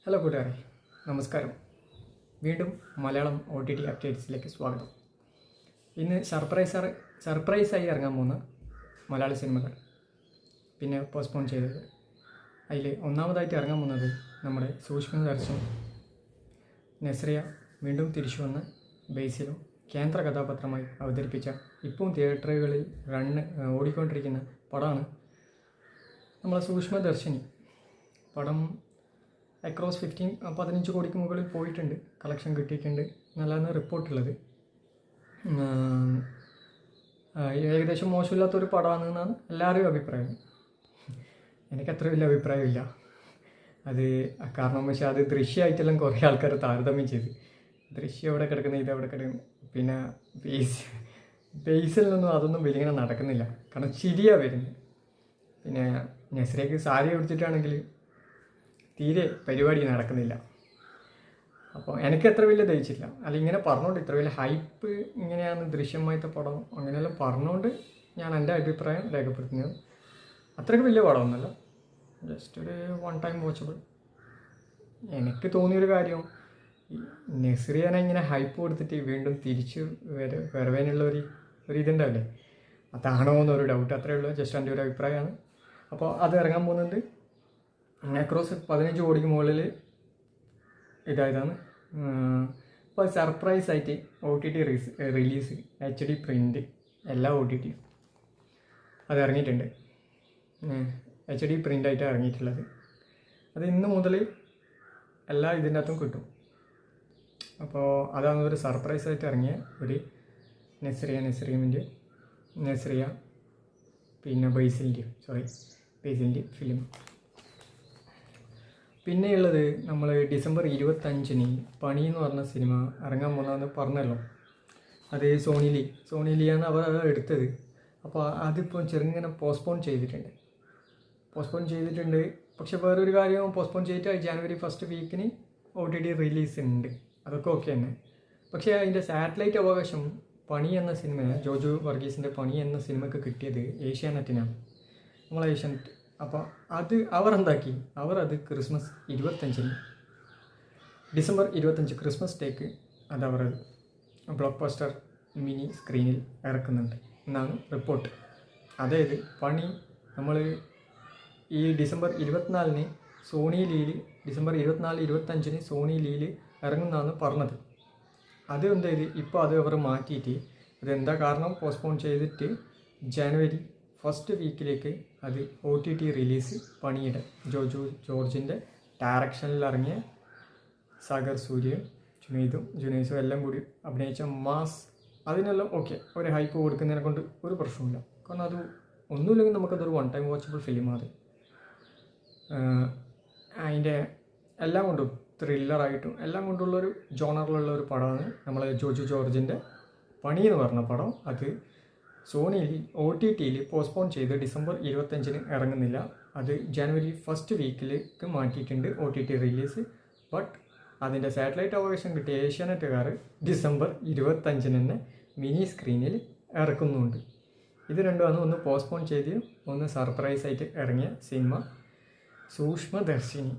Hello കൂട്ടുകാരെ, നമസ്കാരം. വീണ്ടും മലയാളം OTT അപ്ഡേറ്റ്സിലേക്ക് സ്വാഗതം. ഇന്ന് സർപ്രൈസായി ഇറങ്ങാൻ പോകുന്ന മലയാള സിനിമകൾ, പിന്നെ പോസ്റ്റ്പോൺ ചെയ്തത്. അതിൽ ഒന്നാമതായിട്ട് ഇറങ്ങാൻ പോകുന്നത് നമ്മുടെ സൂക്ഷ്മ ദർശൻ നസ്രിയ വീണ്ടും തിരിച്ചു വന്ന് ബേസിലും കേന്ദ്ര കഥാപാത്രമായി അവതരിപ്പിച്ച ഇപ്പം തിയേറ്ററുകളിൽ ഓടിക്കൊണ്ടിരിക്കുന്ന പടമാണ് നമ്മളെ സൂക്ഷ്മദർശിനി. പടം അക്രോസ് 15 കോടിക്ക് മുകളിൽ പോയിട്ടുണ്ട്, കളക്ഷൻ കിട്ടിയിട്ടുണ്ട് നല്ലതാണ് റിപ്പോർട്ടുള്ളത്. ഏകദേശം മോശമില്ലാത്തൊരു പടമാണെന്നാണ് എല്ലാവരുടെയും അഭിപ്രായം. എനിക്കത്ര വലിയ അഭിപ്രായമില്ല. അത് കാരണം പക്ഷേ അത് ദൃശ്യമായിട്ടെല്ലാം കുറേ ആൾക്കാർ താരതമ്യം ചെയ്ത്, ദൃശ്യം എവിടെ കിടക്കുന്നത് ഇതെവിടെ കിടക്കുന്നു. പിന്നെ ബേസിലൊന്നും അതൊന്നും വലിയ നടക്കുന്നില്ല, കാരണം ചിരിയാണ് വരുന്നത്. പിന്നെ നസ്രിയക്ക് സാരി കൊടുത്തിട്ടാണെങ്കിൽ തീരെ പരിപാടി നടക്കുന്നില്ല. അപ്പോൾ എനിക്ക് അത്ര വലിയ ദഹിച്ചില്ല. അല്ല, ഇങ്ങനെ പറഞ്ഞുകൊണ്ട് ഇത്ര വലിയ ഹൈപ്പ് ഇങ്ങനെയാണ് ദൃശ്യമായിട്ട് പടം അങ്ങനെയെല്ലാം പറഞ്ഞുകൊണ്ട് ഞാൻ എൻ്റെ അഭിപ്രായം രേഖപ്പെടുത്തുന്നത്. അത്രയ്ക്ക് വലിയ പടമൊന്നുമല്ല, ജസ്റ്റ് ഒരു വൺ ടൈം വാച്ചബിൾ. എനിക്ക് തോന്നിയൊരു കാര്യം, നസ്രിയനെ ഇങ്ങനെ ഹൈപ്പ് കൊടുത്തിട്ട് വീണ്ടും തിരിച്ച് വരവേനുള്ള ഒരു ഇതുണ്ടാവില്ലേ, അതാണോ എന്നൊരു ഡൗട്ട്. അത്രയേ ഉള്ളൂ, ജസ്റ്റ് എൻ്റെ ഒരു അഭിപ്രായമാണ്. അപ്പോൾ അത് ഇറങ്ങാൻ പോകുന്നത് അക്രോസ് 15 കോടിക്ക് മുകളിൽ ഇതായതാണ്. ഇപ്പോൾ സർപ്രൈസായിട്ട് OTT റിലീസ് HD പ്രിൻ്റ് എല്ലാ OTT അത് ഇറങ്ങിയിട്ടുണ്ട്. HD പ്രിൻ്റായിട്ട് ഇറങ്ങിയിട്ടുള്ളത്. അത് ഇന്ന് മുതൽ എല്ലാ ഇതിൻ്റെ അകത്തും കിട്ടും. അപ്പോൾ അതാണ് ഒരു സർപ്രൈസായിട്ട് ഇറങ്ങിയ ഒരു നസ്രിയ പിന്നെ ബേസിലിൻ്റെ ഫിലിം. പിന്നെയുള്ളത് നമ്മൾ ഡിസംബർ 25 പണി എന്ന് പറഞ്ഞ സിനിമ ഇറങ്ങാൻ പോകുന്നതെന്ന് പറഞ്ഞല്ലോ. അത് സോണിലിയാണ് അവർ എടുത്തത്. അപ്പോൾ അതിപ്പോൾ ചെറുങ്ങനെ പോസ്റ്റ്പോൺ ചെയ്തിട്ടുണ്ട്. പക്ഷെ വേറൊരു കാര്യം, പോസ്റ്റ്പോൺ ചെയ്തിട്ട് ജനുവരി 1st വീക്കിന് OTT റിലീസ് ഉണ്ട്. അതൊക്കെ ഓക്കെ തന്നെ. പക്ഷേ അതിൻ്റെ സാറ്റലൈറ്റ് അവകാശം പണി എന്ന സിനിമ, ജോജു വർഗീസിൻ്റെ പണി എന്ന സിനിമയ്ക്ക് കിട്ടിയത് ഏഷ്യാനെറ്റിനാണ്, നമ്മളെ ഏഷ്യാനെറ്റ്. അപ്പോൾ അവർ അത് ക്രിസ്മസ് 25 ഡിസംബർ 25 ക്രിസ്മസ് ഡേക്ക് അവർ ബ്ലോക്ക് ബസ്റ്റർ മിനി സ്ക്രീനിൽ ഇറക്കുന്നുണ്ട് എന്നാണ് റിപ്പോർട്ട്. അതായത് പണി നമ്മൾ ഈ ഡിസംബർ 24 ഡിസംബർ 24-25 സോണി ലീല് ഇറങ്ങുന്നതാണ് പറഞ്ഞത്. അത് എന്തായത് ഇപ്പോൾ അത് അവർ മാറ്റിയിട്ട്, അതെന്താ കാരണം പോസ്റ്റ്പോൺ ചെയ്തിട്ട് ജനുവരി 1st വീക്കിലേക്ക് അത് OTT റിലീസ് പണിയുടെ ജോജു ജോർജിൻ്റെ ഡയറക്ഷനിൽ ഇറങ്ങിയ സാഗർ സൂര്യയും ജുനൈസും എല്ലാം കൂടി അഭിനയിച്ച മാസ്, അതിനെല്ലാം ഓക്കെ ഒരു ഹൈപ്പ് കൊടുക്കുന്നതിനെ കൊണ്ട് ഒരു പ്രശ്നമില്ല. കാരണം അത് ഒന്നുമില്ലെങ്കിൽ നമുക്കതൊരു വൺ ടൈം വാച്ചബിൾ ഫിലിമാണ്. അതിൻ്റെ എല്ലാം കൊണ്ടും ത്രില്ലറായിട്ടും എല്ലാം കൊണ്ടുള്ളൊരു ജോണറിലുള്ള ഒരു പടമാണ് നമ്മളെ ജോജു ജോർജിൻ്റെ പണി എന്ന് പറഞ്ഞ പടം. അത് സോണിയിൽ OTTയിൽ പോസ്റ്റ്പോൺ ചെയ്ത് ഡിസംബർ 25 ഇറങ്ങുന്നില്ല. അത് ജനുവരി 1st വീക്കിലേക്ക് മാറ്റിയിട്ടുണ്ട് OTT റിലീസ്. ബട്ട് അതിൻ്റെ സാറ്റലൈറ്റ് അവകാശം കിട്ടിയ ഏഷ്യാനെറ്റുകാർ ഡിസംബർ 25 തന്നെ മിനി സ്ക്രീനിൽ ഇറക്കുന്നുണ്ട്. ഇത് രണ്ടുമാണ്, ഒന്ന് പോസ്റ്റ്പോൺ ചെയ്ത് ഒന്ന് സർപ്രൈസായിട്ട് ഇറങ്ങിയ സിനിമ സൂക്ഷ്മദർശിനി.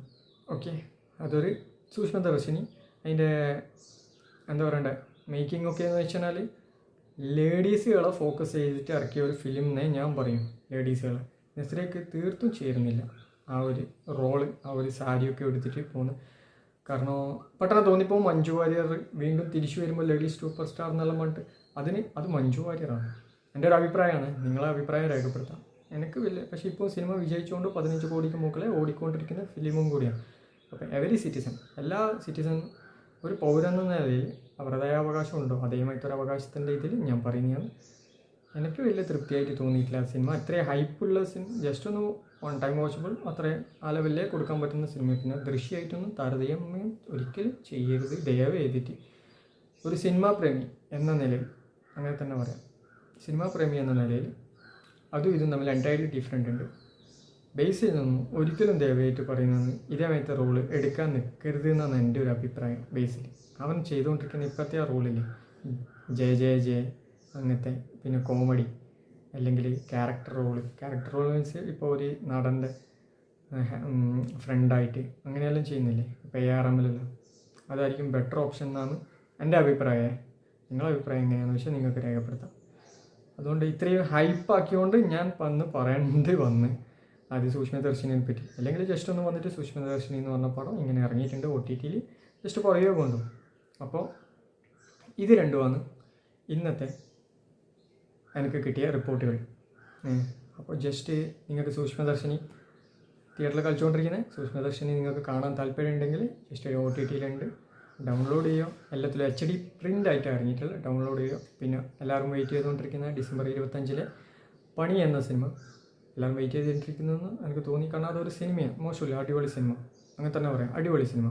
ഓക്കെ, അതൊരു സൂക്ഷ്മദർശിനി. അതിൻ്റെ എന്താ പറയണ്ടേ, മേക്കിംഗ് ഒക്കെ എന്ന് വെച്ചാൽ ലേഡീസുകളെ ഫോക്കസ് ചെയ്തിട്ട് ഇറക്കിയ ഒരു ഫിലിം എന്നേ ഞാൻ പറയും. ലേഡീസുകളെ നസ്രിയക്ക് തീർത്തും ചേരുന്നില്ല ആ ഒരു റോള്, ആ ഒരു സാരിയൊക്കെ എടുത്തിട്ട് പോകുന്നു. കാരണം പെട്ടെന്ന് തോന്നിപ്പോൾ മഞ്ജു വാര്യർ വീണ്ടും തിരിച്ചു വരുമ്പോൾ ലേഡീസ് സൂപ്പർ സ്റ്റാർ എന്നെല്ലാം പറഞ്ഞിട്ട് അത് മഞ്ജു വാര്യറാണ്. എൻ്റെ ഒരു അഭിപ്രായമാണ്, നിങ്ങളെ അഭിപ്രായം രേഖപ്പെടുത്താം. എനിക്ക് വലിയ, പക്ഷേ ഇപ്പോൾ സിനിമ വിജയിച്ചുകൊണ്ട് 15 കോടിക്ക് മുകളിൽ ഓടിക്കൊണ്ടിരിക്കുന്ന ഫിലിമും കൂടിയാണ്. അപ്പോൾ എവരി സിറ്റിസൺ, എല്ലാ സിറ്റിസൺ ഒരു പൗരൻ എന്ന നിലയിൽ അവരുടേതായ അവകാശമുണ്ടോ, അതേമായിട്ടൊരു അവകാശത്തിൻ്റെ ഇതിൽ ഞാൻ പറയുന്നതാണ്. എനിക്ക് വലിയ തൃപ്തിയായിട്ട് തോന്നിയിട്ടില്ല സിനിമ. അത്രയും ഹൈപ്പുള്ള ജസ്റ്റ് ഒന്ന് വൺ ടൈം വാച്ചബിൾ, അത്രയും ആ ലെവലിലേ കൊടുക്കാൻ പറ്റുന്ന സിനിമ. പിന്നെ ദൃശ്യമായിട്ടൊന്നും താരതമ്യം ഒരിക്കലും ചെയ്യരുത് ദയവ് ചെയ്തിട്ട്. ഒരു സിനിമാ പ്രേമി എന്ന നിലയിൽ, അങ്ങനെ തന്നെ പറയാം, സിനിമാ പ്രേമി എന്ന നിലയിൽ ഇതും തമ്മിൽ എൻറ്റയർലി ഡിഫറെൻ്റ് ഉണ്ട്. ബേസിൽ നിന്നും ഒരിക്കലും ദയവായിട്ട് പറയുന്നത് ഇതേമായിട്ട് റോള് എടുക്കാൻ നിൽക്കരുത് എന്നാണ് എൻ്റെ ഒരു അഭിപ്രായം. ബേസിൽ അവൻ ചെയ്തുകൊണ്ടിരിക്കുന്ന ഇപ്പോഴത്തെ ആ റോളിൽ ജയ അങ്ങനത്തെ, പിന്നെ കോമഡി അല്ലെങ്കിൽ ക്യാരക്ടർ റോള് മീൻസ് ഇപ്പോൾ ഒരു നടൻ്റെ ഫ്രണ്ടായിട്ട് അങ്ങനെയെല്ലാം ചെയ്യുന്നില്ലേ ഇപ്പോൾ ARMലെല്ലാം, അതായിരിക്കും ബെറ്റർ ഓപ്ഷൻ എന്നാണ് എൻ്റെ അഭിപ്രായം. നിങ്ങളുടെ അഭിപ്രായം എങ്ങനെയാണെന്ന് വെച്ചാൽ നിങ്ങൾക്ക് രേഖപ്പെടുത്താം. അതുകൊണ്ട് ഇത്രയും ഹൈപ്പാക്കിക്കൊണ്ട് ഞാൻ പറയേണ്ടി വന്ന് അത് സൂക്ഷ്മദർശിനിയെ പറ്റി. അല്ലെങ്കിൽ ജസ്റ്റ് ഒന്ന് വന്നിട്ട് സൂക്ഷ്മദർശിനി എന്ന് പറഞ്ഞ പടം ഇങ്ങനെ ഇറങ്ങിയിട്ടുണ്ട് OTTയിൽ, ജസ്റ്റ് പറയുക കൊണ്ടു. അപ്പോൾ ഇത് രണ്ടുമാണ് ഇന്നത്തെ എനിക്ക് കിട്ടിയ റിപ്പോർട്ടുകൾ. അപ്പോൾ ജസ്റ്റ് നിങ്ങൾക്ക് സൂക്ഷ്മദർശിനി തിയേറ്ററിൽ കളിച്ചുകൊണ്ടിരിക്കുന്നത് സൂക്ഷ്മദർശിനി നിങ്ങൾക്ക് കാണാൻ താല്പര്യമുണ്ടെങ്കിൽ ജസ്റ്റ് OTTയിലുണ്ട്, ഡൗൺലോഡ് ചെയ്യുക. എല്ലാത്തിലും HD പ്രിൻ്റ് ആയിട്ട് ഇറങ്ങിയിട്ടുള്ള ഡൗൺലോഡ് ചെയ്യുക. പിന്നെ എല്ലാവരും വെയിറ്റ് ചെയ്തുകൊണ്ടിരിക്കുന്ന ഡിസംബർ 25 പണി എന്ന സിനിമ എല്ലാവരും വെയിറ്റ് ചെയ്തിട്ടിരിക്കുന്നതെന്ന് എനിക്ക് തോന്നി. കാരണം അതൊരു സിനിമയാണ്, മോശമില്ല, അടിപൊളി സിനിമ, അങ്ങനെ തന്നെ പറയാം, അടിപൊളി സിനിമ.